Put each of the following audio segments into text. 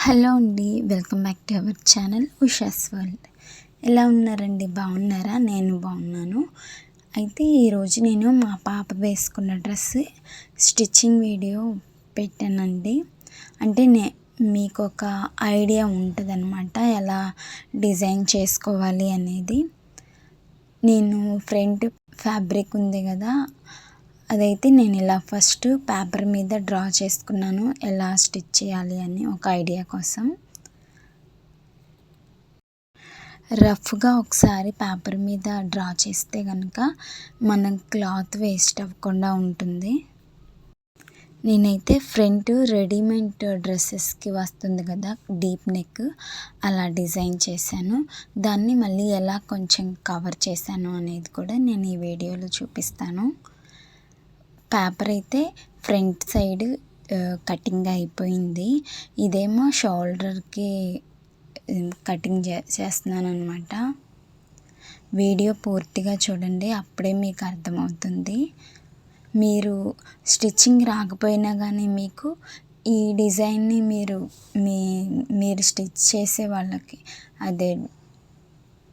Hello అండి, welcome back to our channel Usha's world. ఎలా ఉన్నారండి? బాగున్నారా? నేను బాగున్నాను. అయితే ఈరోజు నేను మా పాప వేసుకున్న డ్రెస్ స్టిచ్చింగ్ వీడియో పెట్టానండి. అంటే మీకు ఒక ఐడియా ఉంటుంది అన్నమాట, ఎలా డిజైన్ చేసుకోవాలి అనేది. నేను ఫ్రంట్ ఫ్యాబ్రిక్ ఉంది కదా, అదైతే నేను ఇలా ఫస్ట్ పేపర్ మీద డ్రా చేసుకున్నాను, ఎలా స్టిచ్ చేయాలి అని ఒక ఐడియా కోసం. రఫ్గా ఒకసారి పేపర్ మీద డ్రా చేస్తే కనుక మనం క్లాత్ వేస్ట్ అవ్వకుండా ఉంటుంది. నేనైతే ఫ్రంట్ రెడీమేడ్ డ్రెస్సెస్కి వస్తుంది కదా డీప్ నెక్, అలా డిజైన్ చేశాను. దాన్ని మళ్ళీ ఎలా కొంచెం కవర్ చేశాను అనేది కూడా నేను ఈ వీడియోలో చూపిస్తాను. పేపర్ అయితే ఫ్రంట్ సైడ్ కటింగ్ అయిపోయింది. ఇదేమో షోల్డర్కి కటింగ్ చేస్తున్నాను అనమాట. వీడియో పూర్తిగా చూడండి, అప్పుడే మీకు అర్థమవుతుంది. మీరు స్టిచ్చింగ్ రాకపోయినా కానీ మీకు ఈ డిజైన్ని మీరు స్టిచ్ చేసే వాళ్ళకి, అదే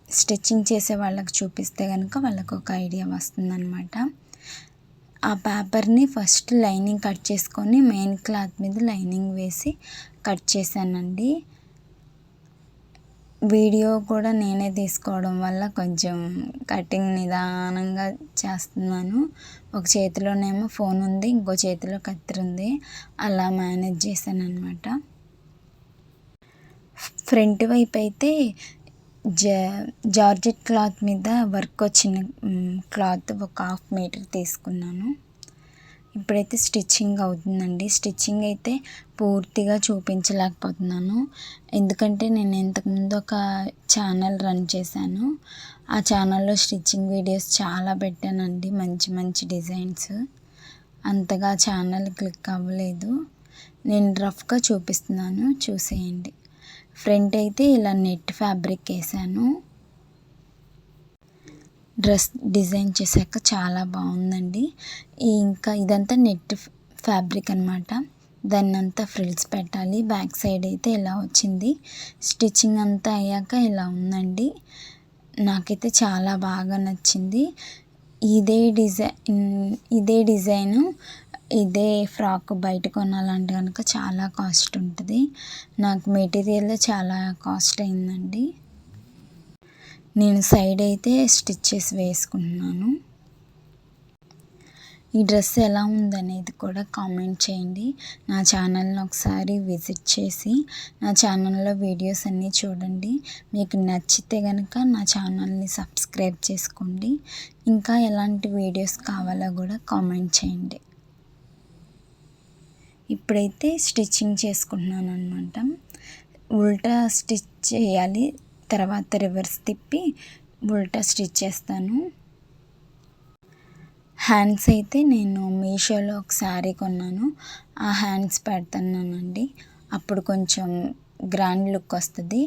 స్టిచ్చింగ్ చేసే వాళ్ళకి చూపిస్తే కనుక వాళ్ళకు ఒక ఐడియా వస్తుందన్నమాట. ఆ పేపర్ని ఫస్ట్ లైనింగ్ కట్ చేసుకొని మెయిన్ క్లాత్ మీద లైనింగ్ వేసి కట్ చేశానండి. వీడియో కూడా నేనే తీసుకోవడం వల్ల కొంచెం కటింగ్ నిదానంగా చేస్తున్నాను. ఒక చేతిలోనేమో ఫోన్ ఉంది, ఇంకో చేతిలో కత్తిరి ఉంది, అలా మేనేజ్ చేశాను అనమాట. ఫ్రంట్ వైపు అయితే జార్జెట్ క్లాత్ మీద వర్క్ వచ్చిన క్లాత్ ఒక 1/2 మీటర్ తీసుకున్నాను. ఇప్పుడైతే స్టిచ్చింగ్ అవుతుందండి. స్టిచ్చింగ్ అయితే పూర్తిగా చూపించలేకపోతున్నాను, ఎందుకంటే నేను ఇంతకుముందు ఒక ఛానల్ రన్ చేశాను. ఆ ఛానల్లో స్టిచ్చింగ్ వీడియోస్ చాలా పెట్టానండి, మంచి మంచి డిజైన్స్. అంతగా ఛానల్ క్లిక్ అవ్వలేదు. నేను రఫ్గా చూపిస్తున్నాను, చూసేయండి. ఫ్రంట్ అయితే ఇలా నెట్ ఫ్యాబ్రిక్ వేసాను. డ్రెస్ డిజైన్ చేశాక చాలా బాగుందండి. ఇంకా ఇదంతా నెట్ ఫ్యాబ్రిక్ అనమాట. దాన్ని అంతా ఫ్రిల్స్ పెట్టాలి. బ్యాక్ సైడ్ అయితే ఇలా వచ్చింది. స్టిచ్చింగ్ అంతా అయ్యాక ఇలా ఉందండి. నాకైతే చాలా బాగా నచ్చింది. ఇదే డిజైను ఇదే ఫ్రాక్ బయట కొనాలంటే కనుక చాలా కాస్ట్ ఉంటుంది. నాకు మెటీరియల్ చాలా కాస్ట్ అయిందండి. నేను సైడ్ అయితే స్టిచ్ చేసి వేసుకుంటున్నాను. ఈ డ్రెస్ ఎలా ఉందనేది కూడా కామెంట్ చేయండి. నా ఛానల్ని ఒకసారి విజిట్ చేసి నా ఛానల్లో వీడియోస్ అన్నీ చూడండి. మీకు నచ్చితే కనుక నా ఛానల్ని సబ్స్క్రైబ్ చేసుకోండి. ఇంకా ఎలాంటి వీడియోస్ కావాలో కూడా కామెంట్ చేయండి. ఇప్పుడైతే స్టిచ్చింగ్ చేసుకుంటున్నాను అనమాట. ఉల్టా స్టిచ్ చేయాలి, తర్వాత రివర్స్ తిప్పి ఉల్టా స్టిచ్ చేస్తాను. హ్యాండ్స్ అయితే నేను మీషోలో ఒక శారీ కొన్నాను, ఆ హ్యాండ్స్ పెడుతున్నానండి. అప్పుడు కొంచెం గ్రాండ్ లుక్ వస్తుంది.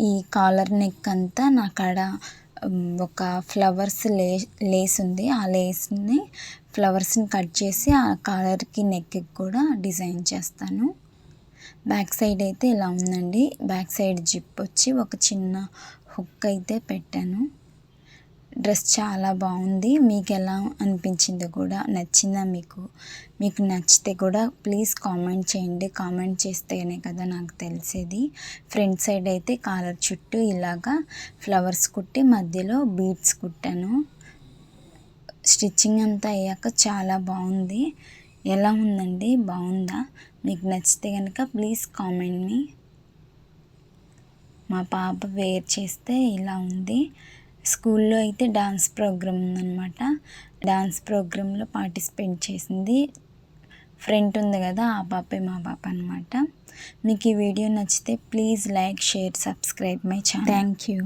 ఈ కాలర్ నెక్ అంతా నా కాడ ఒక ఫ్లవర్స్ లేస్ ఉంది. ఆ లేస్ని ఫ్లవర్స్ని కట్ చేసి ఆ కాలర్కి నెక్కి కూడా డిజైన్ చేస్తాను. బ్యాక్ సైడ్ అయితే ఇలా ఉందండి. బ్యాక్ సైడ్ జిప్ వచ్చి ఒక చిన్న హుక్ అయితే పెట్టాను. డ్రెస్ చాలా బాగుంది. మీకు ఎలా అనిపించిందో కూడా, నచ్చిందా మీకు నచ్చితే కూడా ప్లీజ్ కామెంట్ చేయండి. కామెంట్ చేస్తేనే కదా నాకు తెలిసేది. ఫ్రంట్ సైడ్ అయితే కాలర్ చుట్టూ ఇలాగా ఫ్లవర్స్ కుట్టి మధ్యలో బీడ్స్ కుట్టాను. స్టిచ్చింగ్ అంతా అయ్యాక చాలా బాగుంది. ఎలా ఉందండి? బాగుందా? మీకు నచ్చితే కనుక ప్లీజ్ కామెంట్ మీ. మా పాప వేర్ చేస్తే ఇలా ఉంది. స్కూల్లో అయితే డాన్స్ ప్రోగ్రామ్ ఉందన్నమాట. డాన్స్ ప్రోగ్రాంలో పార్టిసిపేట్ చేసింది. ఫ్రెండ్ ఉంది కదా, ఆ పాపే మా పాప అనమాట. మీకు ఈ వీడియో నచ్చితే please like, share, subscribe my channel. Thank you.